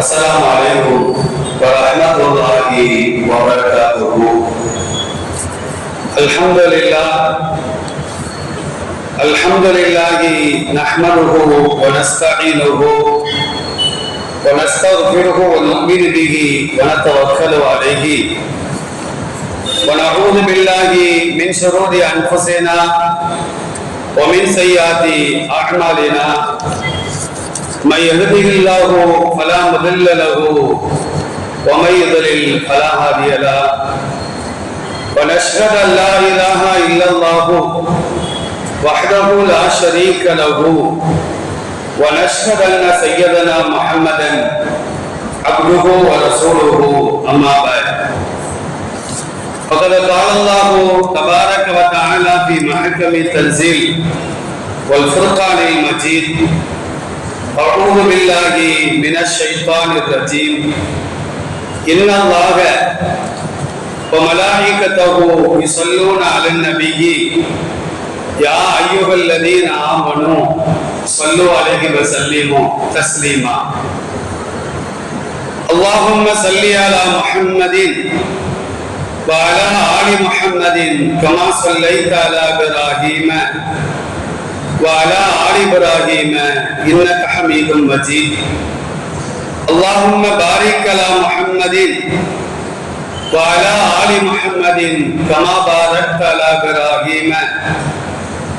السلام عليكم ورحمة الله وبركاته. الحمد لله نحمده ونستعينه ونستغفره ونؤمن به ونتوكل عليه ونعوذ بالله من شرور أنفسنا ومن سيئات أعمالنا. من يهده الله فلا مضل له ومن يضلل فلا هادي له. ونشهد أن لا إله إلا الله وحده لا شريك له. ونشهد أن سيدنا محمدا عبده ورسوله. أما بعد، فقد قال الله تبارك وتعالى في محكم التنزيل والفرقان المجيد: أعوذ بالله من الشيطان الرجيم. إن الله وملائكته يصلون على النبي يا أيها الذين آمنوا صلوا عليه وسلموا تسليما. اللهم صل على محمد وعلى آل محمد كما صليت على إبراهيم وعلى آل إبراهيم إنك حميد مجيد. اللهم بارك على محمد وعلى آل محمد كما باركت على إبراهيم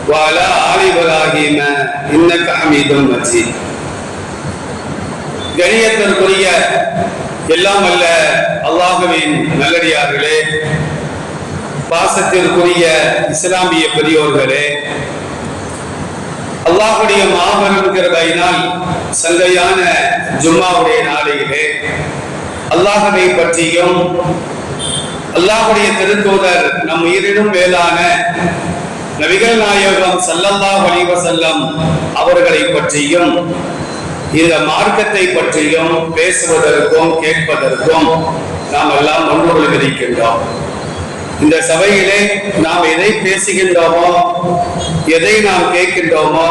وعلى آل إبراهيم إنك حميد مجيد. கணியத்திற்குரிய எல்லாம் அல்ல அல்லாஹ்வின் நல்லடியார்களே, பாசத்திற்குரிய இஸ்லாமிய பெரியோர்களே, அல்லாஹ்வுடைய மாபெரும் கிருபையினால் சங்கையான ஜும்மாவுடைய நாளிலே அல்லாஹ்வை பற்றியும் அல்லாஹ்வுடைய திருத்தூதர் நம் உயிரினும் மேலான நபிகள் நாயகம் ஸல்லல்லாஹு அலைஹி வஸல்லம் அவர்களை பற்றியும் இந்த மார்க்கத்தை பற்றியும் பேசுவதற்கும் கேட்பதற்கும் நாம் எல்லாம் ஒன்று இருக்கின்றோம். இந்த சபையிலே நாம் எதை பேசுகின்றோமோ, எதை நாம் கேட்கின்றோமோ,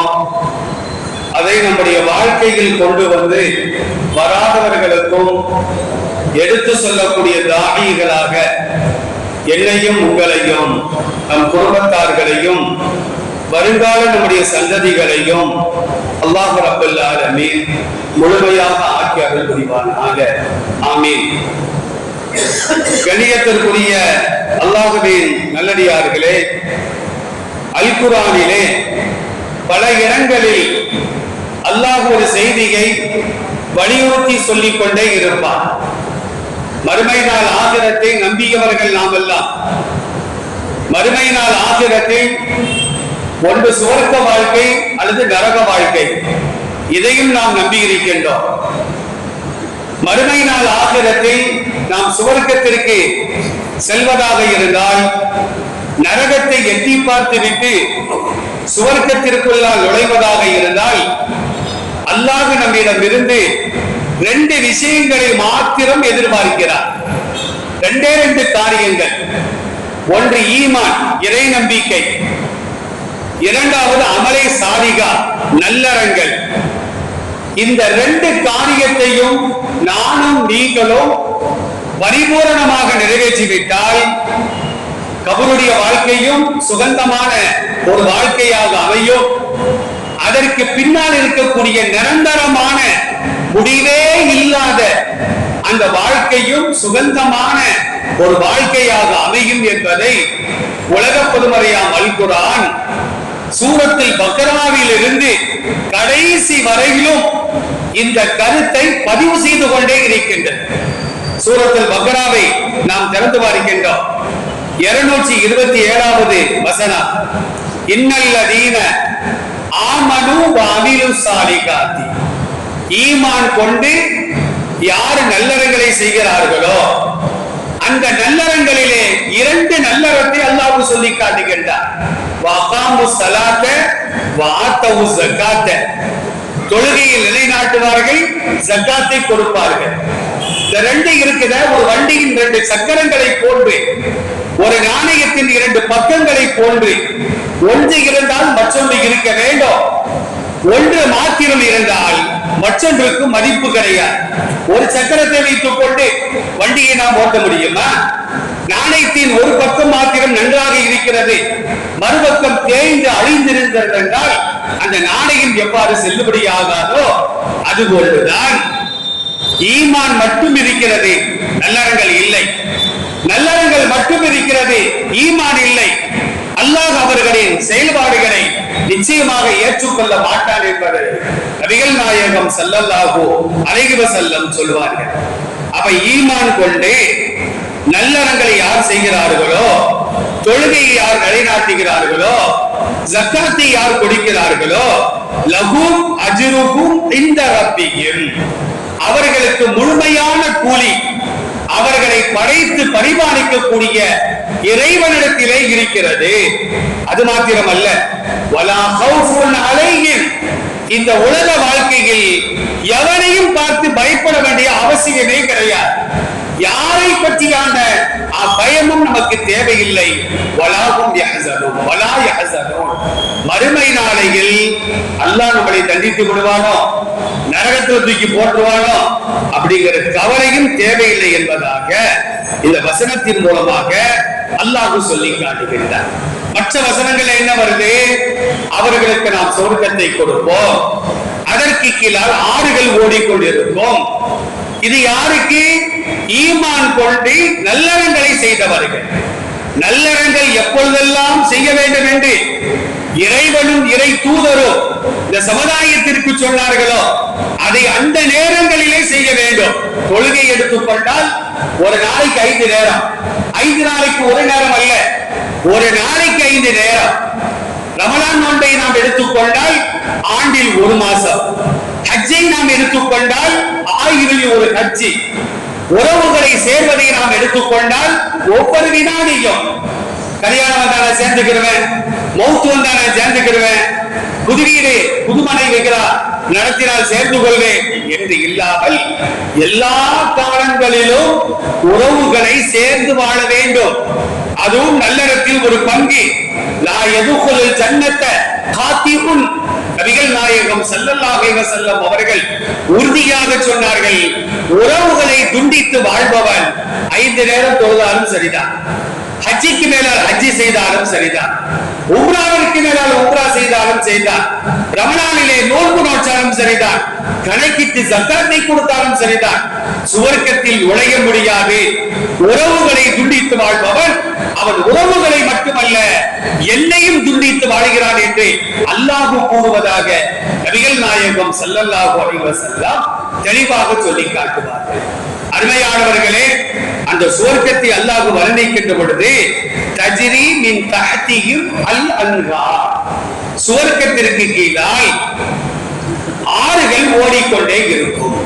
அதை நம்முடைய வாழ்க்கையில் கொண்டு வந்து வராதவர்களுக்கும் எடுத்து சொல்லக்கூடிய தாயிகளாக என்னையும் உங்களையும் நம் குடும்பத்தார்களையும் வருங்கால நம்முடைய சந்ததிகளையும் அல்லாஹ் ரப்பல் ஆலமீன் முழுமையாக ஆக்கி அருள் புரிவானாக. ஆமீன். கண்ணியத்திற்குரிய அல்லாஹ்வின் நல்லடியார்களே, அல் குர்ஆனிலே பல இடங்களில் அல்லாஹ் ஒரு செய்தியை வலியுறுத்தி சொல்லிக் கொண்டே இருப்பார். மறுமை நாள் ஆகிரத்தை நம்பியவர்கள் நாம் எல்லாம் மறுமை நாள் ஆகிரத்தில் ஒன்று சுவர்க்க வாழ்க்கை அல்லது நரக வாழ்க்கை, இதையும் நாம் நம்பி இருக்கின்றோம். மறுமை நாள் ஆகிரத்தில் நாம் சுவர்க்கத்திற்கு செல்வதாக இருந்தால் நரகத்தை எட்டி பார்த்துவிட்டு சுவர்க்கத்திற்குள்ளால் நுழைவதாக இருந்தால் அல்லாஹ் நம்மிடம் இருந்து ரெண்டு விஷயங்களை மாத்திரம் எதிர்பார்க்கிறார். ரெண்டே ரெண்டு காரியங்கள். ஒன்று ஈமான், இறை நம்பிக்கை. இரண்டாவது அமலே சாலிகா, நல்லறங்கள். இந்த ரெண்டு காரியத்தையும் நானும் நீங்களும் பரிபூரணமாக நிறைவேற்றிவிட்டால் கபருடைய வாழ்க்கையும் சுகந்தமான ஒரு வாழ்க்கையாக அமையும். அதற்கு பின்னால் இருக்கக்கூடிய நிரந்தரமான முடிவே இல்லாத அந்த வாழ்க்கையும் சுகந்தமான ஒரு வாழ்க்கையாக அமையும் என்பதை உலக பொதுமறையாம் அல் குர்ஆன் சூரத்துல் பக்ராவில் இருந்து கடைசி வரையிலும் இந்த கருத்தை பதிவு செய்து கொண்டே இருக்கின்றது. சூரத்துல் பக்ராவை நாம் திறந்து பார்க்கின்றோம். 227வது வசனம்: இன்னல்லதீன ஆமனு வ அமிலு ஸாலிகாத்தி. ஈமான் கொண்டு யார் நல்லறங்களை செய்கிறார்களோ அந்த நல்லறங்களிலே இரண்டு நல்லறத்தை அல்லாஹ் சொல்லி காட்டுகின்றார். வகாமு ஸலாத்த வ ஆத்தவு ஸகாத்த. தொழுகையை நிலைநாட்டுவார்கள், ஜகாத்தை கொடுப்பார்கள். இந்த ரெண்டு இருக்குத ஒரு வண்டியின் ரெண்டு சக்கரங்களை போன்று, ஒரு நாணயத்தின் இரண்டு பக்கங்களை போன்று. ஒன்று இருந்தால் மற்றொன்று இருக்க வேண்டும். ஒன்று மாத்திரம் இருந்தால் மற்றொன்றுக்கு மதிப்பு கிடையாது. ஒரு சக்கரத்தை வைத்துக் கொண்டு வண்டியை நாம் ஓட்ட முடியுமா? நாணயத்தின் ஒரு பக்கம் மாத்திரம் நன்றாக இருக்கிறது, மறுபக்கம் தேய்ந்து அழிந்திருந்தது என்றால் அந்த நாணயம் எவ்வாறு செல்லுபடியாகாதோ அதுபோன்றுதான் ஈமான் மட்டும் இருக்கிறது, நல்லறங்கள் இல்லை. நல்லறங்கள் மட்டும் இருக்கிறது, ஈமான் இல்லை. அல்லாஹ் அவர்களின் செயல்பாடுகளை நிச்சயமாக ஏற்றுக்கொள்ள மாட்டான் என்பதை நபிகள் நாயகம் ஸல்லல்லாஹு அலைஹி வஸல்லம் சொல்வார்கள். அப்ப ஈமான் கொண்டு நல்லறங்களை யார் செய்கிறார்களோ, தொழுகையை யார் நிலைநாட்டுகிறார்களோ, ஜக்காத்தை யார் கொடுக்கிறார்களோ, லஹும் அஜ்ருஹும் இன்த ரப்பிஹிம், அவர்களுக்கு முழுமையான கூலி அவர்களை படைத்து பரிபாலிக்கக்கூடிய இறைவனிடத்திலே இருக்கிறது. அது மாத்திரமல்ல, வலா ஹௌஃபுன் அலைஹிம், இந்த உலக வாழ்க்கையில் எவரையும் பார்த்து பயப்பட வேண்டிய அவசியமே கிடையாது. யாரை பற்றியான பயமும் நமக்கு தேவையில்லை. வலாஹும் யஹ்ஸனூன் வலா யஹ்ஸனூன், மறுமை நாளையில் அல்லாஹ் நம்மளை தண்டித்து விடுவானோ, நரகத்தில் தூக்கி போட்டுருவானோ அப்படிங்கிற கவலையும் தேவையில்லை என்பதாக இந்த வசனத்தின் மூலமாக அல்லாஹ் சொல்லி காட்டுகின்றார். மற்ற வசனங்கள் என்ன வருது? அவர்களுக்கு நாம் சொர்க்கத்தை கொடுப்போம், அதற்கு கீழால் ஆறுகள் ஓடிக்கொண்டிருக்கும். இது யாருக்கு? ஈமான் கொண்டு நல்லறங்களை செய்தவர்கள். நல்லறங்கள் எப்பொழுதெல்லாம் செய்ய வேண்டும் என்று இறைவனும் இறை தூதரும் இந்த சமுதாயத்திற்கு சொன்னார்களோ அதை அந்த நேரங்களிலே செய்ய வேண்டும். தொழுகை எடுத்துக்கொண்டால் ஒரு நாளைக்கு 5 நேரம், 5 நாளைக்கு ஒரு நேரம் அல்ல, ஒரு நாளைக்கு 5 நேரம். ரமலான் நோன்பை நாம் எடுத்துக்கொண்டால் ஆண்டில் ஒரு மாசம், ஹஜ்ஜை நாம் எடுத்துக்கொண்டால் ஆயுளில் ஒரு ஹஜ்ஜி, உறவுகளை சேர்வதை நாம் எடுத்துக்கொண்டால் ஒவ்வொரு வினாடியும் கல்யாணம் வந்தான சேர்ந்துக்கிடுவேன், மௌத்து வந்தான சேர்ந்துக்கிடுவேன், புது வீடு புதுமனை வைக்கிறா நடத்தினால் சேர்ந்து கொள்வேன் என்று இல்லாமல் எல்லா காலங்களிலும் உறவுகளை சேர்ந்து வாழ வேண்டும். அதுவும் நல்லறத்தில் ஒரு பங்கு. லா யதுகுல் ஜன்னத காத்திபுன், நபிகள் நாயகம் ஸல்லல்லாஹு அலைஹி வஸல்லம் அவர்கள் உறுதியாக சொன்னார்கள், உறவுகளை துண்டித்து வாழ்பவன் 5 நேரம் தொழுதாலும் சரிதான், ஹஜ்ஜிக்கு மேலால் ஹஜ்ஜி செய்தாலும் சரிதான், உம்ராவிற்கு மேலால் உம்ரா செய்தாலும் சரிதான், ரமலானிலே நோன்பு நோற்றாலும் சரிதான், கணக்கிட்டு ஜக்காத்தை கொடுத்தாலும் சரிதான், சுவர்க்கத்தில் நுழைய முடியாது. உறவுகளை துண்டித்து வாழ்பவன் அவன் உறவுகளை மட்டுமல்ல என்னையும் துண்டித்து வாழ்கிறான் என்று அல்லாஹ் கூறுவதாக நபிகள் நாயகம் ஸல்லல்லாஹு அலைஹி வஸல்லம் தெளிவாக சொல்லி காட்டுவார்கள். அருமையானவர்களே, அந்த சுவர்க்கத்தை அல்லாஹ் வர்ணிக்கின்ற பொழுது தஜ்ரி மின் தஹ்திஹிம் அல் அன்ஹார், சுவர்க்கத்திற்கு கீழால் ஆறுகள் ஓடிக்கொண்டே இருக்கும்.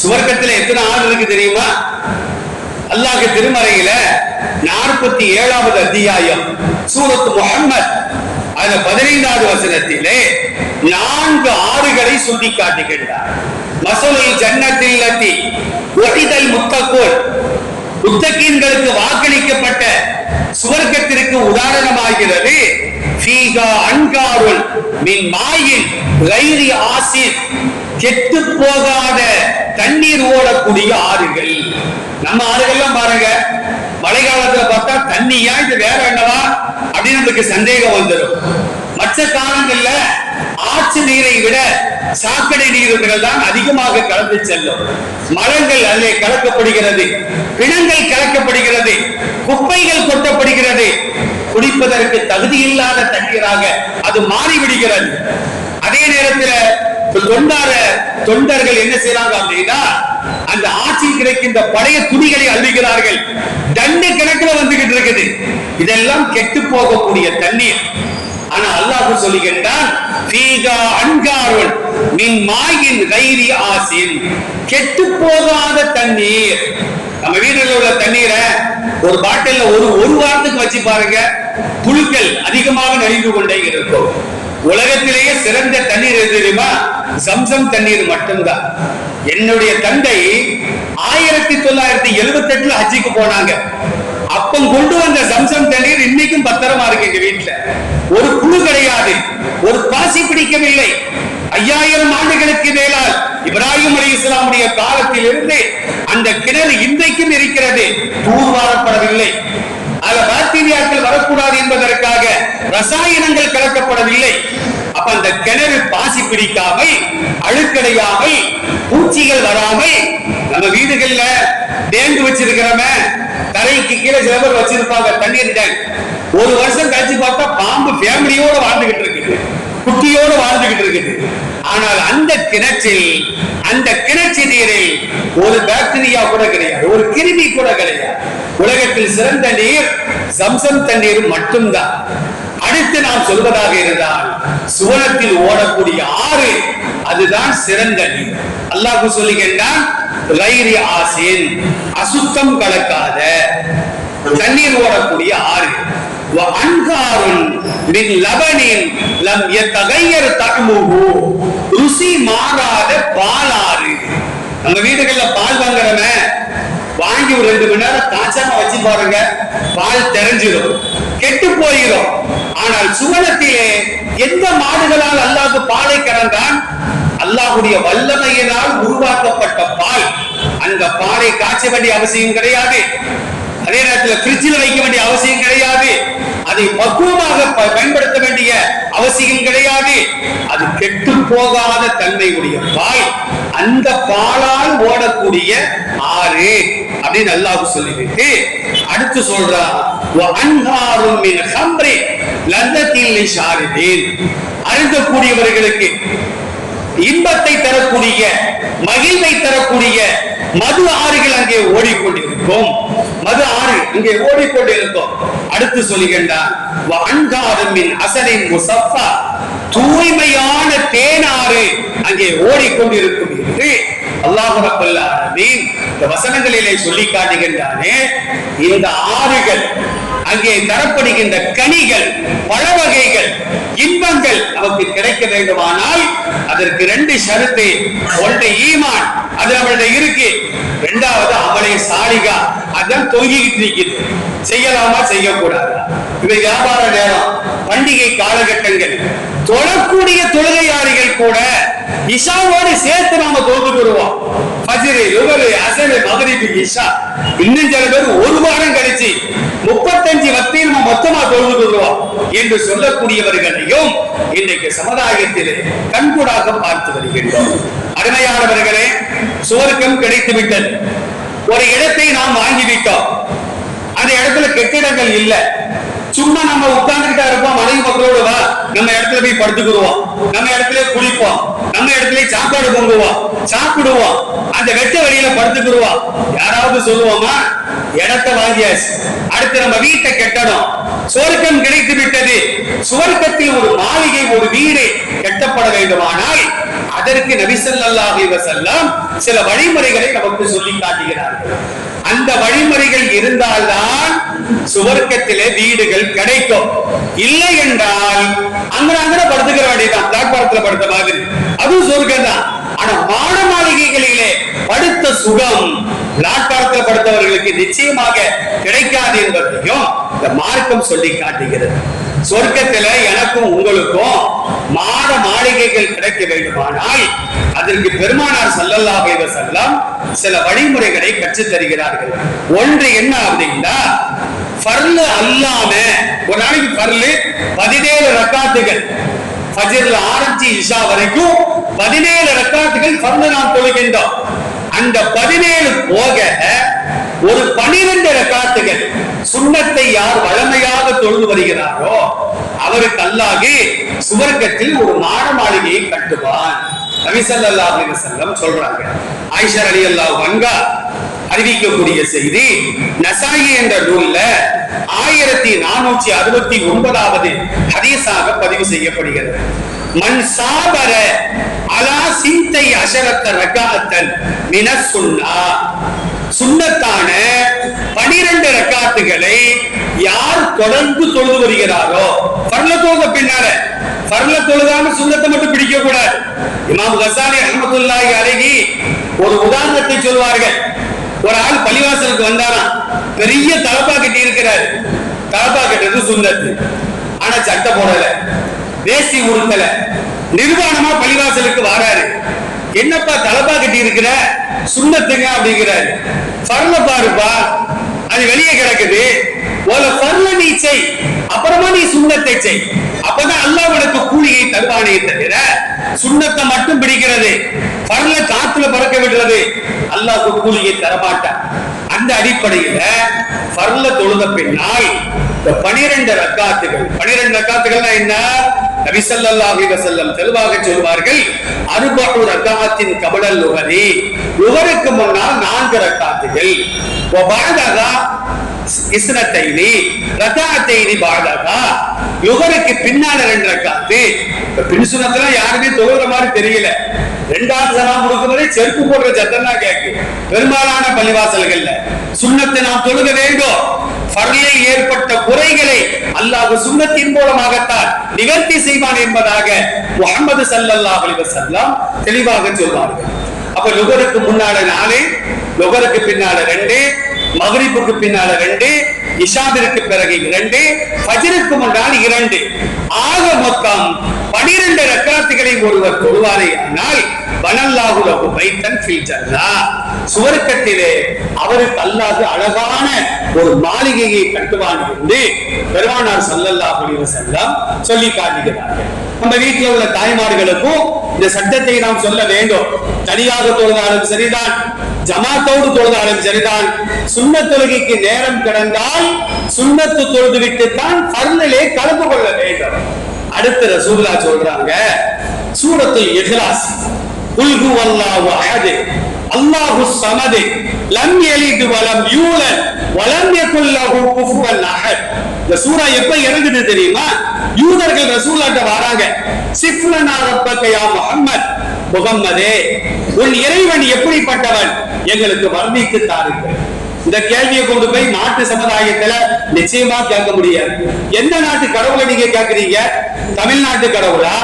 சுவர்க்கத்தில் எத்தனை ஆறு இருக்கு தெரியுமா? அல்லாஹ் திருமறையில 47வது அத்தியாயம் சூரத் முஹம்மத் அந்த 15வது வசனத்திலே 4 ஆறுகளை சொல்லி காட்டுகின்றார். மஸலுல் ஜன்னத்தில் லத்தி வஹிதல் முத்தகூன், முத்தகீன்களுக்கு வாக்களிக்கப்பட்ட சுவர்க்கத்திற்கு உதாரணமாகிறது. ஃபீஹா அன்காருல் மின் மாயின் கைரி ஆசிர், கெட்டு போகாத தண்ணீர் ஓடக்கூடிய ஆறுகள். நம்ம ஆறுகள்லாம் பாருங்க, மழை காலத்துல பார்த்தா தண்ணியா இது வேற என்னவா அப்படின்னு நமக்கு சந்தேகம் வந்துடும். மற்ற காலங்கள்ல ஆற்று நீரை விட சாக்கடை நீர்கள் தான் அதிகமாக கலந்து செல்லும். மரங்கள் அதிலே கலக்கப்படுகிறது, பிணங்கள் கலக்கப்படுகிறது, குப்பைகள் கொட்டப்படுகிறது, குடிப்பதற்கு தகுதியில்லாத தண்ணீராக அது மாறிவிடுகிறது. அதே நேரத்தில் தொண்டர்கள் என்ன செய்யறாங்க அப்படின்னா, அந்த ஆட்சியில் கிடைக்கின்ற பழைய துணிகளை அள்ளுகிறார்கள், தண்டு கணக்கில் வந்துகிட்டு இருக்குது. இதெல்லாம் கெட்டு போகக்கூடிய தண்ணீர். ஆனா அல்லாஹ் சொல்லுகின்றான், ஃபீஹா அன்காருன் மின் மாயின் கைரி ஆசின், கெட்டு போகாத தண்ணீர். நம்ம வீட்டில் உள்ள தண்ணீரை ஒரு பாட்டில் ஒரு வாரத்துக்கு வச்சு பாருங்க, புழுக்கள் அதிகமாக நலிந்து கொண்டே இருக்கும். உலகத்திலேயே சிறந்த தண்ணீர் எது தெரியுமா? ஜம்சம் தண்ணீர் மட்டும்தான். என்னுடைய தந்தை 1978 ஹஜ்ஜிக்கு போனாங்க. அப்ப கொண்டு வந்த ஜம்சம் தண்ணீர் இன்னைக்கும் பத்திரமா இருக்கு எங்க வீட்டுல. ஒரு புழு கிடையாது, ஒரு பாசி பிடிக்கவில்லை. 5000 ஆண்டுகளுக்கு மேலால் இப்ராஹிம் அலைஹிஸ்ஸலாமுடைய காலத்தில் இருந்து அந்த கிணறு இன்றைக்கும் இருக்கிறது, தூர்வாரப்படவில்லை. அதுல பாக்டீரியாக்கள் வரக்கூடாது என்பதற்காக ரசாயனங்கள் கலக்கப்படவில்லை. அப்ப அந்த கிணறு பாசி பிடிக்காமல், அழுக்கடையாமல், பூச்சிகள் வராமல், நம்ம வீடுகள்ல டேங்க் வச்சிருக்கிறோமே, தரைக்கு கீழே சில பேர் வச்சிருப்பாங்க தண்ணீர் டேங்க். ஒரு வருஷம் கழிச்சு பார்த்தா பாம்பு ஃபேமிலியோட வாழ்ந்துகிட்டு இருக்குது, குட்டியோடு வாழ்ந்துகிட்டு இருக்குது. ஆனால் அந்த கிணற்றில், அந்த கிணற்று நீரில் ஒரு பாக்டீரியா கூட கிடையாது, ஒரு கிருமி கூட கிடையாது. உலகத்தில் சிறந்த நீர் சம்சம் தண்ணீர் மட்டும்தான். அடுத்து நாம் சொல்வதாக இருந்தால் சுவனத்தில் ஓடக்கூடிய ஆறு, அதுதான் சிறந்த நீர். அல்லாஹ் சொல்லுகின்றான், கைரி ஆசின், அசுத்தம் கலக்காத தண்ணீர் ஓடக்கூடிய ஆறு. ருசி மாறாத பாலாறு. நம்ம வீடுகள்ல பால் வாங்குறமே, வாங்கி ஒரு 2 மணி நேரம் காய்ச்சாம வச்சு பாருங்க, பால் தெரிஞ்சிடும், கெட்டு போயிடும். ஆனால் சுவனத்திலே எந்த மாடுகளால் அல்லாஹ் பாலை கறந்தான்? அல்லாஹ்வுடைய வல்லமையினால் உருவாக்கப்பட்ட பால். அந்த பாலை காய்ச்ச வேண்டிய அவசியம் கிடையாது, அதே நேரத்தில் ஃப்ரிட்ஜில் வைக்க வேண்டிய அவசியம் கிடையாது, அதை பக்குவமாக பயன்படுத்த வேண்டிய அவசியம் கிடையாது. அது கெட்டு போகாத தன்மையுடைய பால், அந்த பாலால் ஓடக்கூடிய ஆறு அப்படின்னு அல்லாஹ் சொல்லிவிட்டு அடுத்து சொல்றான், அருந்தக்கூடியவர்களுக்கு இன்பத்தை தரக்கூடிய, மகிழ்வை தரக்கூடிய மது ஆறுகள் அங்கே ஓடிக்கொண்டிருக்கும். மது ஆறு அங்கே ஓடிக்கொண்டிருக்கும். அடுத்து சொல்லுகின்றான், தூய்மையான தேனாறு அங்கே ஓடிக்கொண்டிருக்கும் என்று அல்லாஹ் ரப்பல் ஆலமீன் இந்த வசனங்களிலே சொல்லி காட்டுகின்றானே. இந்த ஆறுகள், அங்கே தரப்படுகின்ற கனிகள், பழ வகைகள், இன்பங்கள் நமக்கு கிடைக்க வேண்டுமானால் அதற்கு 2 ஷரத்து. ஒன்று ஈமான், அது நம்மளுடைய இருக்கு. 2வது அமலே சாலிகா, அதான் தொங்கிக்கிட்டு இருக்குது. செய்யலாமா செய்யக்கூடாது? இது வியாபார நேரம், பண்டிகை காலகட்டங்கள், தொழக்கூடிய தொழுகையாளிகள் கூட இஷாவோடு சேர்த்து நாம தொழுதுக்குருவோம். ஃபஜ்ர், லுஹர், அஸர், மக்ரிப், இஷா. இன்னும் சில பேர் ஒரு வாரம் கழிச்சு 35 வக்தையும் நம்ம மொத்தமா தொழுதுக்குருவோம் என்று சொல்லக்கூடியவர்களையும் இன்றைக்கு சமுதாயத்தில் கண்கூடாக பார்த்து வருகின்றோம். அருமையானவர்களே, சுவர்க்கம் கிடைத்து விட்டது. ஒரு இடத்தை நாம் வாங்கிவிட்டோம். அந்த இடத்துல கெட்டிடங்கள் இல்ல, சும்மா நம்ம உட்கார்ந்துட்டா இருப்போம். மனைவி மக்களோடு வா, நம்ம இடத்துல போய் படுத்துக்குருவோம், நம்ம இடத்துல குளிப்போம், நம்ம இடத்துல சாப்பாடு பொங்குவோம், சாப்பிடுவோம், அந்த வெட்ட வெளியில படுத்துக்குருவோம். யாராவது சொல்லுவோமா? இடத்தை வாங்கியாச்சு, அடுத்து நம்ம வீட்டை கட்டணும். சுவர்க்கம் கிடைத்து விட்டது. சுவர்க்கத்தில் ஒரு மாளிகை, ஒரு வீடு கட்டப்பட வேண்டுமானால் அதற்கு நபி ஸல்லல்லாஹு அலைஹி வஸல்லம் சில வழிமுறைகளை நமக்கு சொல்லி காட்டுகிறார்கள். அந்த வழிமுறைகள் இருந்தால்தான் சுவர்க்கத்திலே வீடுகள் கிடைக்கும். இல்லை என்றால் அங்க படுத்துக்கிற வேண்டியதான், பிளாட்பாரத்தில் படுத்த மாதிரி. அதுவும் சுவர்க்கம் தான். ஆனா மாட மாளிகைகளிலே படுத்த சுகம் பிளாட்பாரத்தில் படுத்தவர்களுக்கு நிச்சயமாக கிடைக்காது என்பதையும் இந்த மார்க்கம் சொல்லி காட்டுகிறது. சொர்க்கத்தில எனக்கும் உங்களுக்கும் மாட மாளிகைகள் கிடைக்க வேண்டுமானால் அதற்கு பெருமானார் ஸல்லல்லாஹு அலைஹி வஸல்லம் சில வழிமுறைகளை கற்றுத் தருகிறார்கள். ஒன்று என்ன அப்படின்னா, ஃபர்ல் அல்லாம ஒரு நாளைக்கு ஃபர்ல் 17 ரக்காத்துகள், ஃபஜ்ர்ல ஆரம்பிச்சு இஷா வரைக்கும் 17 ரக்காத்துகள் ஃபர்ல் நாம் தொழுகின்றோம். அந்த 17 போக ஒரு 12 ரக்காத்துகள் சுன்னத்தை யார் வழமையாக தொழுது வருகிறாரோ அவருக்கு அல்லாஹ் சுவர்க்கத்தில் ஒரு மாட மாளிகையை கட்டுவான். நபி ஸல்லல்லாஹு அலைஹி வஸல்லம் சொல்றாங்க. ஆயிஷா ரலியல்லாஹு அன்ஹா அறிவிக்கக்கூடிய செய்தி நசாயி என்ற நூல்ல 1469வது ஹதீஸாக பதிவு செய்யப்படுகிறது. மன் சாபர அலா சிந்தை அஷரத்த ரகாத்தன் மினஸ் சுன்னா, சுன்னத்தான 12 ரக்காத்துகளை யார் தொடர்ந்து தொழுது வருகிறாரோ, ஃபர்ல தொழுத பின்னால, ஃபர்ல தொழுதாம சுன்னத்தை மட்டும் பிடிக்க கூடாது. இமாம் கஸாலி ரஹ்மத்துல்லாஹி அலைஹி ஒரு உதாரணத்தை சொல்வார்கள். ஒரு ஆள் பள்ளிவாசலுக்கு வந்தாராம், பெரிய தலப்பா கட்டி இருக்கிறாரு. தலப்பா கட்டுறது சுன்னத்து, ஆனா சட்டை போடல, வேஷ்டி உடுத்தல, நிர்வாணமா பள்ளிவாசலுக்கு வராரு. என்னப்பா தலப்பா கட்டி இருக்கிற, சுண்ணத்துங்க அப்படிங்கிறாரு. பரல பாருப்பா, அது வெளியே கிடக்குது. பரல நீ செய், அப்புறமா நீ சுண்ணத்தை செய். அப்பதான் அல்லாஹ் உனக்கு கூலியை தருவானே தவிர சுண்ணத்தை மட்டும் பிடிக்கிறது, பரல காத்துல பறக்க விடுறது அல்லாஹ்க்கு கூலியை தரமாட்டான். அந்த அடிப்படையில பரல தொழுத பின்னால் 12 ரக்காத்துகள், 12 ரக்காத்துகள்னா என்ன? நபி ஸல்லல்லாஹு அலைஹி வஸல்லம் தெளிவாக சொல்வார்கள், 40 ரக்காத்தின் கபலல் லுஹரி, லுஹருக்கு முன்னால் 4 ரக்காத்துகள், வபஅதஹா இஸ்னத்தைனி ரக்காத்தைனி பஅதஹா, லுஹருக்கு பின்னால 2 ரக்காத்து. பின் சுன்னத்துல யாருமே தொழுற மாதிரி தெரியல. இரண்டாவது சலாம் கொடுக்கும்போதே செருப்பு போடுற சத்தம் தான் கேட்கு பெரும்பாலான பள்ளிவாசல்கள்ல. சுன்னத்தை நாம் தொழுக வேண்டும். பர்லில் ஏற்பட்ட குறைகளை அல்லாஹ் சுன்னத்தின் மூலமாகத்தான் நிவர்த்தி செய்வான் என்பதாக முஹம்மது ஸல்லல்லாஹு அலைஹி வஸல்லம் தெளிவாக சொல்வார்கள். அப்ப லுஹருக்கு முன்னால 4, லுஹருக்கு பின்னால 2, மக்ரிபுக்கு பின்னால 2, இஷாவிற்கு பிறகு 2, ஃபஜ்ருக்கு முன்னால் 2, ஆக மொத்தம் 12 ரக்காத்துகளை ஒருவர் தொழுவாரேயானால் வனல்லாஹு லஹு பைத்தன் ஃபில் ஜன்னah, சுவர்க்கத்திலே அவருக்கு அல்லாஹ் அழகான ஒரு மாளிகையை கட்டுவான் என்று பெருமானார் ஸல்லல்லாஹு அலைஹி வஸல்லம் சொல்லி காட்டுகிறார்கள். நம்ம வீட்டில் உள்ள தாய்மார்களுக்கும் இந்த சட்டத்தை நாம் சொல்ல வேண்டும். தனியாக தொழுதாலும் சரிதான், ஜமாத்தோடு தொழுதாலும் சரிதான், சுன்னத் தொழுகைக்கு நேரம் கிடந்தால் சுன்னத்து தொழுது விட்டு தான் ஃபர்லிலே கலந்து கொள்ள வேண்டும். அடுத்து ரசூலுல்லாஹ் சொல்றாங்க, சூரத்துல் இக்லாஸ், குல் ஹுவல்லாஹு அஹத் அல்லாஹுஸ் ஸமத் லம் யலித் வலம் யூலத் வலம் யகுல் லஹு குஃபுவன் அஹத். இந்த சூரா எப்ப இறங்குது தெரியுமா? யூதர்கள் ரசூலுல்லாஹ்ட்ட வராங்க, சிஃப்லனா ரப்பக யா முஹம்மத், முஹம்மதே உன் இறைவன் எப்படிப்பட்டவன் எங்களுக்கு வர்ணித்து தாருங்கள். இந்த கேள்வியை கொண்டு போய் நாட்டு சமுதாயத்துல நிச்சயமா கேட்க முடியாது. எந்த நாட்டு கடவுளை நீங்க கேட்கறீங்க? தமிழ்நாட்டு கடவுளா,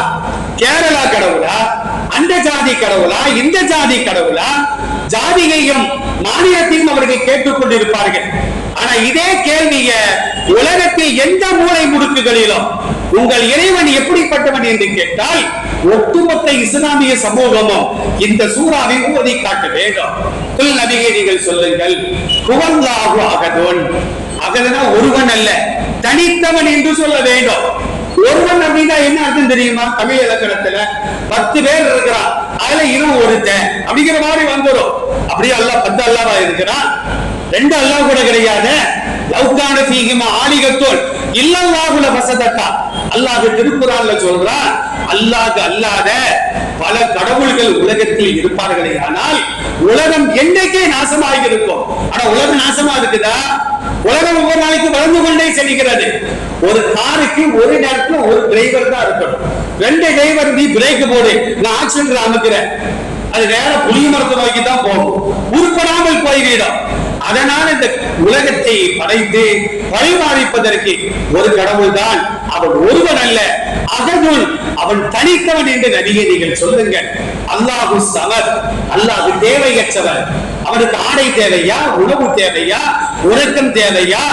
கேரளா கடவுளா, அந்த ஜாதி கடவுளா, இந்த ஜாதி கடவுளா? ஜாதியையும் மாநிலத்தையும் அவர்கள் கேட்டுக் கொண்டிருப்பார்கள். ஆனா இதே கேள்விய உலகத்தில் எந்த மூலை முடுக்குகளிலும் உங்கள் இறைவன் எப்படிப்பட்டவன் என்று கேட்டால் ஒட்டுமொத்த இஸ்லாமிய சமூகமும் இந்த சூறாவை ஓதி காட்ட வேண்டும். நபியே நீங்கள் சொல்லுங்கள், ஹுவல்லாஹு அஹதுன், அகதுனா ஒருவன் அல்ல, தனித்தவன் என்று சொல்ல வேண்டும். ஒருவன் அப்படின்னா என்ன அர்த்தம் தெரியுமா? தமிழ் இலக்கணத்துல 10 பேர் இருக்கிறான், அதுல இவன் ஒருத்தன் அப்படிங்கிற மாதிரி வந்துடும். அப்படியே அல்லாஹ் 10 அல்லாஹ்வா இருக்கிறான்? 2 அல்லாஹ் கூட கிடையாது. லவ்கான ஃபீஹிமா ஆலிகத்துன் இல்லல்லாஹு லஃபஸததா, அல்லாஹ் திருக்குர்ஆன்ல சொல்றான், அல்லாஹ் அல்லாத பல கடவுள்கள் உலகத்தில் இருப்பார்களே ஆனால் உலகம் என்னைக்கே நாசமாக இருக்கும். ஆனா உலகம் நாசமா இருக்குதா? உலகம் ஒவ்வொரு நாளைக்கு வளர்ந்து கொண்டே செல்கிறது. ஒரு காருக்கு ஒரு நேரத்துல ஒரு டிரைவர் தான் இருக்கணும். 2 டிரைவர் நீ பிரேக் போடு, நான் ஆக்சிடென்ட் அமுக்கிறேன், அது வேற புளிய மரத்தை நோக்கி தான் போகும், உருப்படாமல் போய்விடும். அதனால இந்த உலகத்தை படைத்து பரிமாறிப்பதற்கு ஒரு கடவுள் தான், அவன் ஒருவன் அல்ல, அகதுல், அவன் தனித்தவன் என்று நபியே நீங்கள் சொல்லுங்கள். அல்லாஹு ஸமத், அல்லாஹ் தேவையற்றவன். அவனுக்கு ஆடை தேவையா, உணவு தேவையா, உறக்கம் தேவையா,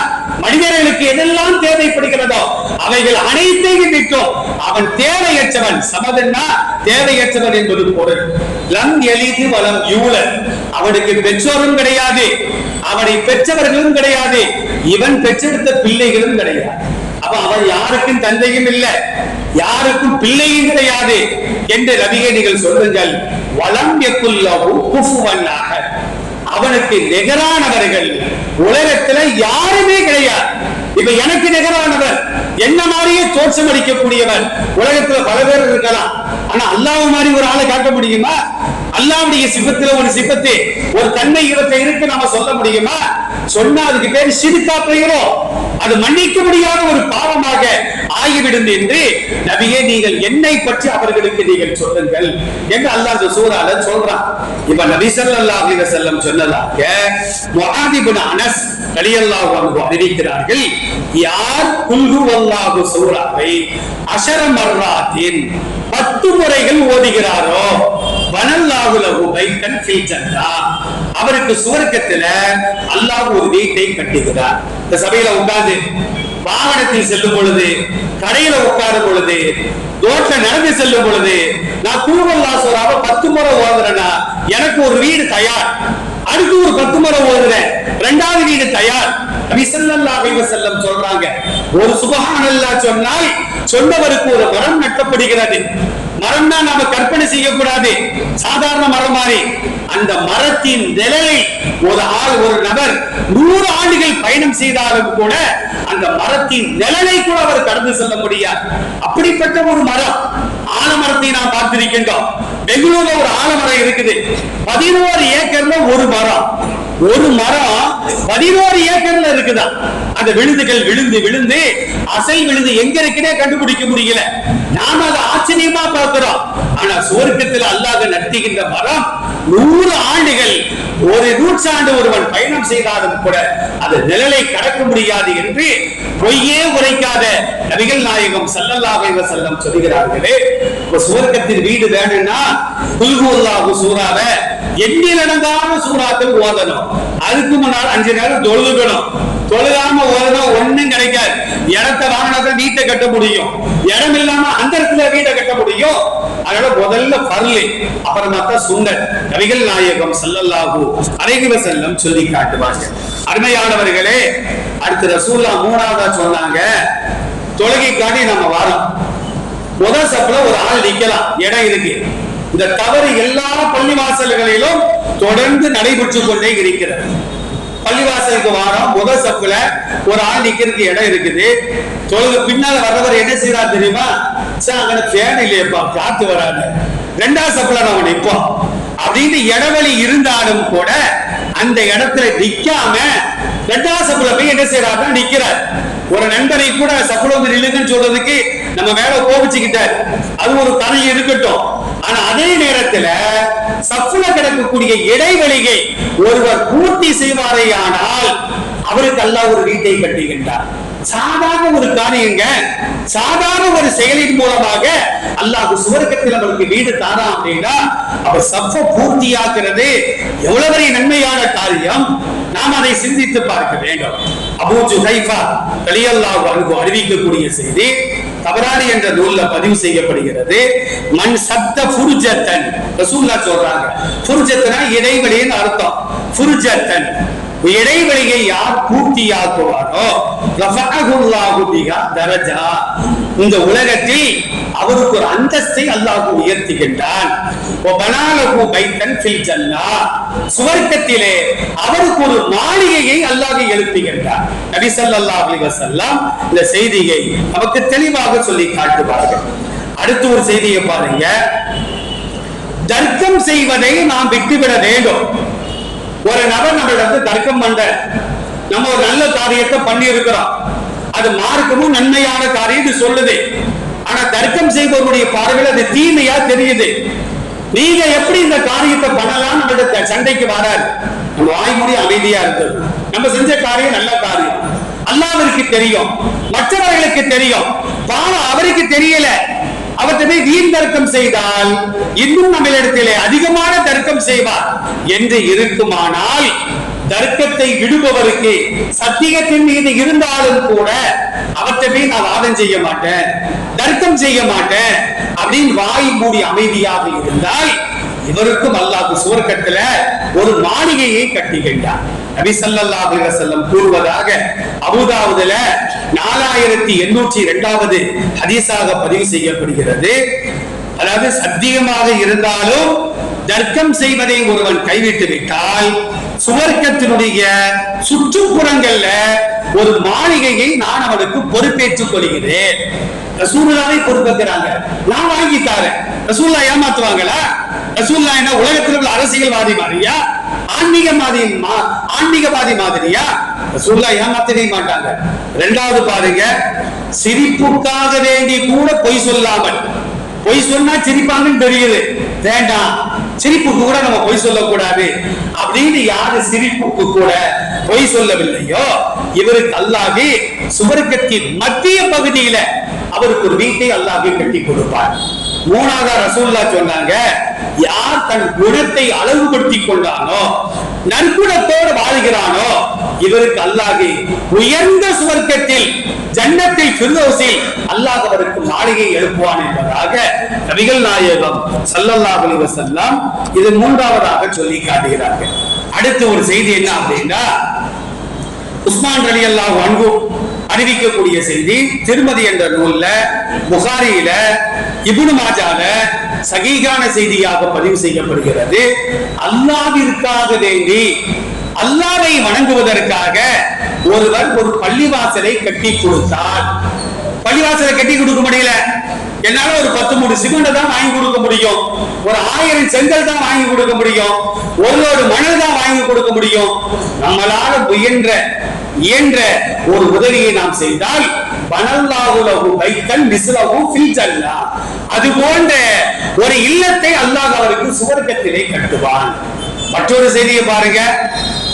மனிதர்களுக்கு எதெல்லாம் தேவைப்படுகிறதோ அவைகள் அனைத்தையும் விட்டோம் அவன் தேவையற்றவன். சமதன்னா தேவையற்றவன் என்பது பொருள். லம் யலித் வலம் யூலத், அவனுக்கு பெற்றோரும் கிடையாது, அவனை பெற்றவர்களும் கிடையாது, இவன் பெற்றெடுத்த பிள்ளைகளும் கிடையாது. அப்ப அவன் யாருக்கும் தந்தையும் இல்லை, யாருக்கும் பிள்ளையும் கிடையாது என்று நபியே நீங்கள் சொல்லுங்கள். வலம் யகுல் லஹு குஃபுவன் அஹத், அவனுக்கு நிகரானவர்கள் உலகத்துல யாருமே கிடையாது. இப்ப எனக்கு நிகரானவர், என்ன மாதிரியே தோற்றம் அளிக்கக்கூடியவர் உலகத்துல பல பேர் இருக்கலாம். ஆனா அல்லாஹ் மாதிரி ஒரு ஆளை காட்ட முடியுமா? அல்லாஹ்வுடைய சிபத்துல ஒரு சிபத்து, ஒரு தன்மை இவற்றை இருக்கு நாம சொல்ல முடியுமா? சொன்னா அதுக்கு பேரு ஷிர்கா பெயரோ, அது மன்னிக்க முடியாத ஒரு பாவமாக ஆகிவிடும் என்று நபியே நீங்கள் என்னை பற்றி அவர்களுக்கு நீங்கள் சொல்லுங்கள் என்று அல்லாஹ் இந்த சூரால சொல்றான். இப்ப நபி ஸல்லல்லாஹு அலைஹி வஸல்லம் சொன்னதாக முஆத் இப்னு அனஸ் ரலியல்லாஹு அன்ஹு அறிவிக்கிறார்கள், யார் குல் ஹுவல்லாஹு சூராவை 10 மர்ராத்தின் 10 முறைகள் ஓதுகிறாரோ வனல்லாஹு லஹு பைத்தன் ஃபில் ஜன்னah, அவருக்கு சுவர்க்கத்துல அல்லாஹ் ஒரு வீட்டை கட்டுகிறார். இந்த சபையில உட்கார்ந்து வாகனத்தில் செல்லும் பொழுது, கடையில உட்காரும் பொழுது, ரோட்ல நடந்து செல்லும் பொழுது, நான் குல்ஹுவல்லாஹ் சூராவை 10 முறை ஓதுறேன்னா எனக்கு ஒரு வீடு தயார். அடுத்து ஒரு 10 முறை ஓதுறேன், 2வது வீடு தயார். நபி ஸல்லல்லாஹு அலைஹி வஸல்லம் சொல்றாங்க, ஒரு சுப்ஹானல்லாஹ் சொன்னால் சொன்னவருக்கு ஒரு மரம் நட்டப்படுகிறது. மரம்னா நாம கற்பனை செய்யக்கூடாது, சாதாரண மரம் மாதிரி. அந்த மரத்தின் நிழலை ஒரு நபர் 100 ஆண்டுகள் பயணம் செய்தாலும் கூட அந்த மரத்தின் நிழலை கூட அவர் கடந்து செல்ல முடியாது. அப்படிப்பட்ட ஒரு மரம், ஆலமரத்தை நாம் பார்த்திருக்கின்றோம். பெங்களூர்ல ஒரு ஆலமரம் இருக்குது, 11 ஏக்கர்ல ஒரு மரம். ஒரு மரம் 11 ஏக்கர்ல இருக்குதா. அந்த விழுதுகள் விழுந்து விழுந்து அசல் விழுந்து எங்க இருக்குன்னே கண்டுபிடிக்க முடியல. நாம அதை ஆச்சரியமா பார்க்கிறோம். ஆனா சுவர்க்கத்தில் அல்லாஹ் நட்டுகின்ற மரம் 100 ஆண்டுகள், ஒரு நூற்றாண்டு ஒருவன் பயணம் செய்தாலும் கூட அது நிழலை கடக்க முடியாது என்று பொய்யே உரைக்காத நபிகள் நாயகம் ஸல்லல்லாஹு அலைஹி வஸல்லம் சொல்கிறார்களே. சுவர்க்கத்தில் வீடு வேணும்னா குல்ஹுவல்லாஹு சூராவை எண்ணிலடங்கான சூறாக்கள் ஓதணும். அதுக்கு முன்னால் 5 நேரம் தொழுதுக்கணும். தொழுகாம ஓதனா ஒண்ணும் கிடைக்காது. இடத்தை வாங்கினா வீட்டை கட்ட முடியும், இடம் இல்லாம அந்த இடத்துல வீட்டை கட்ட முடியும். அதனால முதல்ல ஃபர்லு, அப்புறமா தான் சுன்னத். நபிகள் நாயகம் ஸல்லல்லாஹு அலைஹி வஸல்லம் சொல்லி காட்டுவாங்க. அருமையானவர்களே, அடுத்து ரசூலுல்லாஹ் 3ஆவதா சொன்னாங்க, தொழுகைக்காண்டி நம்ம வரோம். முதல் சப்புல ஒரு ஆள் நிக்கலாம், இடம் இருக்கு. இந்த தவறு எல்லா பள்ளிவாசல்களிலும் தொடர்ந்து நடைபெற்றுக் கொண்டே இருக்கிறது. பள்ளிவாசலுக்கு வாரம், முதல் சப்புல ஒரு ஆள் நிக்கிறதுக்கு இடம் இருக்குது. தொழுது பின்னால வர்றவர் என்ன செய்யறாரு தெரியுமா? அங்க ஃபேன் இல்லையப்பா, காத்து வராது, 2வது சப்புல நம்ம நிற்போம் அப்படின்னு இடைவெளி இருந்தாலும் கூட அந்த இடத்துல நிக்காம 2வது சப்புல போய் என்ன செய்யறாருன்னா நிக்கிறார். ஒரு நண்பரை கூட சப்புல வந்து நில்லுங்கன்னு சொல்றதுக்கு நம்ம மேல கோபிச்சுக்கிட்டார், அது ஒரு கதை இருக்கட்டும். ஆனா அதே நேரத்துல சப்புல கிடக்கக்கூடிய இடைவெளியை ஒருவர் பூர்த்தி செய்வாரே ஆனால் அவருக்கு அல்லாஹ் ஒரு வீட்டை கட்டுகின்றார். சாதாரண ஒரு காரியங்க, சாதாரண ஒரு செயலின் மூலமாக அல்லாஹ் சுவர்க்கத்தில் அவருக்கு வீடு தாரா அப்படின்னா அவர் சப்ப பூர்த்தியாக்குறது எவ்வளவு பெரிய நன்மையான காரியம். நாம் அதை சிந்தித்து பார்க்க வேண்டும். அபூ ஜுஹைஃபா ரலியல்லாஹு அன்ஹு அறிவிக்கக்கூடிய செய்தி தபரானி என்ற நூல்ல பதிவு செய்யப்படுகிறது. மன் சத்த ஃபுர்ஜத்தன், ரசூலுல்லாஹ் சொல்றாங்க, ஃபுர்ஜத்னா இடைவெளின்னு அர்த்தம். ஃபுர்ஜத்தன், இடைவெளியை யார் பூர்த்தியாக்குவாரோ ரஃபஅஹுல்லாஹு பிஹா தரஜா, இந்த உலகத்தில் அவருக்கு ஒரு அந்தஸ்தை அல்லாஹ் உயர்த்துகின்றான். வபனாலஹு பைத்தன் ஃபில் ஜன்னah, சுவர்க்கத்திலே அவருக்கு ஒரு மாளிகையை அல்லாஹ் எழுப்புகின்றான். நபி ஸல்லல்லாஹு அலைஹி வஸல்லம் இந்த செய்தியை நமக்கு தெளிவாக சொல்லி காட்டுவார்கள். அடுத்த ஒரு செய்தியை பாருங்க, தர்க்கம் செய்வதை நாம் விட்டுவிட வேண்டும். ஒரு நபர் நம்மளிடம் தர்க்கம் பண்ற, நம்ம ஒரு நல்ல காரியத்தை பண்ணி இருக்கிறோம், அது மார்க்கமும் நன்மையான காரியம் சொல்லுது. ஆனா தர்க்கம் செய்பவருடைய பார்வையில் அது தீமையா தெரியுது. நீங்க எப்படி இந்த காரியத்தை பண்ணலாம், நம்மளுடைய சண்டைக்கு வராது. நம்ம வாய்மொழி அமைதியா இருந்தது, நம்ம செஞ்ச காரியம் நல்ல காரியம், அல்லாஹ்விற்கு தெரியும், மற்றவர்களுக்கு தெரியும், பாவம் அவருக்கு தெரியல. அவற்றை வீண் தர்க்கம் செய்தால் இன்னும் நம்மளிடத்திலே அதிகமான தர்க்கம் செய்வார் என்று இருக்குமானால் தர்க்கத்தை விடுபவருக்கு சத்தியத்தின் மீது இருந்தாலும் கூட அவற்றை நான் வாதம் செய்ய மாட்டேன், தர்க்கம் செய்ய மாட்டேன் அப்படின்னு வாய் மூடி அமைதியாக இருந்தால் இவருக்கும் அல்லாஹ் சுவர்க்கத்துல ஒரு மாளிகையை கட்டுகின்றார். நபி ஸல்லல்லாஹு அலைஹி வஸல்லம் கூறுவதாக அபூதாவுதுல 4802வது ஹதீஸாக பதிவு செய்யப்படுகிறது. அதாவது சத்தியமாக இருந்தாலும் தர்க்கம் செய்வதை ஒருவன் கைவிட்டு விட்டால் சுவர்க்கத்தினுடைய சுற்றுப்புறங்கள்ல ஒரு மாளிகையை நான் அவனுக்கு பொறுப்பேற்றுக் கொள்கிறேன். ரசூலுல்லாஹை பொறுப்பேற்கிறாங்க, நான் வாங்கி தரேன். ரசூலுல்லாஹ் ஏமாத்துவாங்களா? ரசூலுல்லாஹ் என்ன உலகத்தில் உள்ள அரசியல்வாதி மாதிரியா, ஆன்மீகவாதி மாதிரியா? ரசூலுல்லாஹ் ஏமாத்தவே மாட்டாங்க. 2வது பாருங்க, சிரிப்புக்காக வேண்டி கூட பொய் சொல்லாமல், பொய் சொன்னா சிரிப்பாங்கன்னு தெரியுது, வேண்டாம் சிரிப்புக்கு கூட நம்ம பொய் சொல்லக்கூடாது அப்படின்னு யாரு சிரிப்புக்கு கூட பொய் சொல்லவில்லையோ இவருக்கு அல்லாஹ் சுவர்க்கத்தின் மத்திய பகுதியில அவருக்கு ஒரு வீட்டை அல்லாஹ் கட்டி கொடுப்பார். 3வது ரசூலுல்லாஹ் சொன்னாங்க, யார் தன் குணத்தை அளவுபடுத்திக் கொண்டானோ நற்குணத்தோடு வாழ்கிறானோ இவருக்கு அல்லாஹ் உயர்ந்த சுவர்க்கத்தில் ஜன்னத்தில் ஃபிர்தௌஸில் அல்லாஹ் அவருக்கு மாளிகை எழுப்புவான் என்பதாக நபிகள் நாயகம் ஸல்லல்லாஹு அலைஹி வஸல்லம் இது மூன்றாவதாக சொல்லி காட்டுகிறார்கள். அடுத்து ஒரு செய்தி என்ன அப்படின்னா, உஸ்மான் ரலியல்லாஹு அன்ஹு அறிவிக்கக்கூடிய செய்தி திருமதி என்ற நூல்ல, புகாரியில, இப்னு மாஜால சஹீஹான செய்தியாக பதிவு செய்யப்படுகிறது. அல்லாஹ்விற்காக வேண்டி அல்லாஹ்வை வணங்குவதற்காக ஒருவர் ஒரு பள்ளிவாசலை கட்டி கொடுத்தார். பள்ளிவாசலை கட்டி கொடுக்க முடியல, என்னால ஒரு 10 மூடு சிமெண்ட் தான் வாங்கி கொடுக்க முடியும், ஒரு 1000 செங்கல் தான் வாங்கி கொடுக்க முடியும், ஒரு மணல் தான் வாங்கி கொடுக்க முடியும். நம்மளால இயன்ற ஒரு உதவியை நாம் செய்தால் அது போன்ற ஒரு இல்லத்தை அல்லாஹ் அவருக்கு சுவர்க்கத்திலே கட்டுவான். மற்றொரு செய்தியை பாருங்க,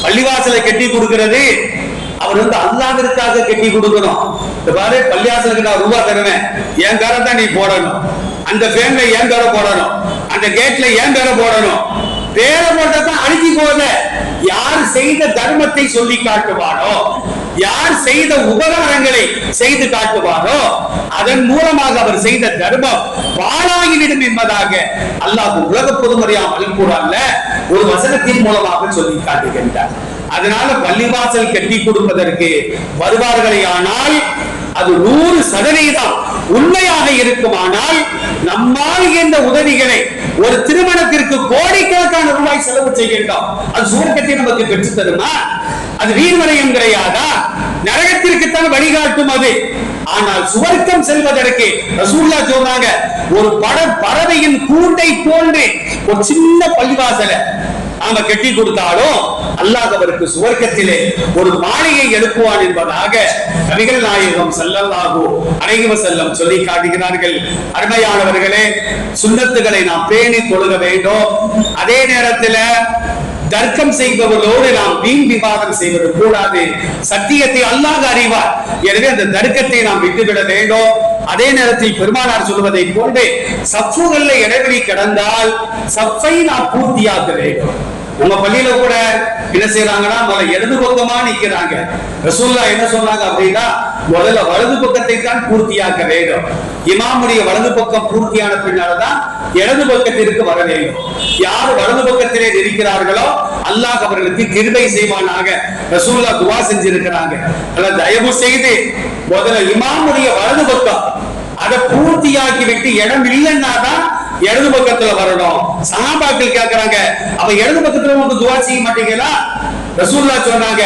பள்ளிவாசலை கட்டி கொடுக்கிறது அவர் அல்லாஹ்விற்காக கட்டி கொடுக்கணும். பாரு, பள்ளிவாசலுக்கு நான் ரூபாய் தருவேன், என் பேரை தான் நீ போடணும், அந்த ஃபேன்ல என் பேரை போடணும், அந்த கேட்ல என் பேரை போடணும். பேரை போட்டதான் அழுகி போத. யார் செய்த தர்மத்தை சொல்லி காட்டுவானோ, யார் செய்த உபகாரங்களை செய்து காட்டுவாரோ அதன் மூலமாக அவர் செய்த தர்மம் பாழாகிவிடும் என்பதாக அல்லாஹ் உலக பொதுமறையாம் அல்குர்ஆன்ல ஒரு வசனத்தின் மூலமாக சொல்லி காட்டுகின்றார். அதனால பள்ளிவாசல் கட்டி கொடுப்பதற்கு வருவார்களே ஆனால் அது 100% உண்மையாக இருக்குமானால் நம்மால் என்ற உதவிகளை ஒரு திருமணத்திற்கு கோடிக்கணக்கான ரூபாய் செலவு செய்கின்றோம், அது சுவர்க்கத்தை நமக்கு பெற்று தருமா? அது வீண்வரையும் கிடையாதா? நரகத்திற்குத்தான் வழிகாட்டும் அது. ஆனால் சுவர்க்கம் செல்வதற்கு ரசூலுல்லாஹ் சொன்னாங்க, ஒரு பறவையின் கூண்டை போன்று ஒரு சின்ன பள்ளிவாசலை நாம கட்டி கொடுத்தாலும் அல்லாஹ் அவருக்கு சுவர்க்கத்திலே ஒரு மாளிகை எழுப்புவான் என்பதாக நபிகள் நாயகம் ஸல்லல்லாஹு அலைஹி வஸல்லம் சொல்லி காட்டுகிறார்கள். அருமையானவர்களே, சுன்னத்துகளை நாம் பேணி தொழுக வேண்டும். அதே நேரத்தில் தர்க்கம் செய்பவர்களோடு நாம் வீண் விவாதம் செய்வது கூடாது. சத்தியத்தை அல்லாஹ் அறிவார், எனவே அந்த தர்க்கத்தை நாம் விட்டுவிட வேண்டும். அதே நேரத்தில் பெருமானார் சொல்வதை போன்று சஃப்புகள்ல இடைவெளி கடந்தால் சஃப்பை நாம் பூர்த்தியாக்க வேண்டும். நம்ம பள்ளியில கூட என்ன செய்யறாங்கன்னா, முதல்ல இடது பக்கமா நிக்கிறாங்க. ரசூலுல்லாஹ் என்ன சொன்னாங்க அப்படின்னா, முதல்ல வலது பக்கத்தை தான் பூர்த்தியாக்க வேண்டும். இமாமுடைய வலது பக்கம் பூர்த்தியான பின்னால்தான் இடது பக்கத்திற்கு வர வேண்டும். யார் வலது பக்கத்திலே இருக்கிறார்களோ அல்லாஹ் அவர்களுக்கு கிருபை செய்வானாக ரசூலுல்லாஹ் துஆ செஞ்சிருக்கிறாங்க. அல்ல தயவு செய்து முதல்ல இமாமுடைய வலது பக்கம் அதை பூர்த்தியாக்கி விட்டு இடம் இல்லைன்னா தான் இடது பக்கத்துல வரணும். சஹாபாக்கள் கேட்கிறாங்க, அவ இடது பக்கத்துல உங்களுக்கு துஆ செய்ய மாட்டீங்களா? ரசூலுல்லாஹ் சொன்னாங்க,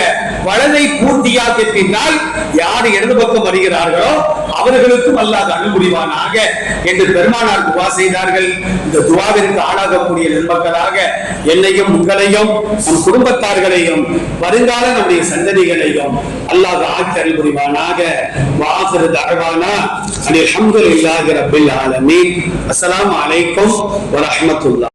வலதை பூர்த்தியாக்கி பின்னால் யார் இடது பக்கம் வருகிறார்களோ அவர்களுக்கும் அல்லாஹ் அருள் புரிவானாக என்று பெருமானார் துஆ செய்தார்கள். இந்த துஆவிற்கு ஆளாகக்கூடிய நன்மக்களாக என்னையும் உங்களையும் நம் குடும்பத்தார்களையும் வருங்கால நம்முடைய சந்ததிகளையும் அல்லாஹ் ஆக்கி அருள் புரிவானாக. வாஹிரு தஅவானா அல்ஹம்துலில்லாஹி ரப்பில் ஆலமீன். அஸ்ஸலாமு அலைக்கும் வரஹ்மத்துல்லாஹ்.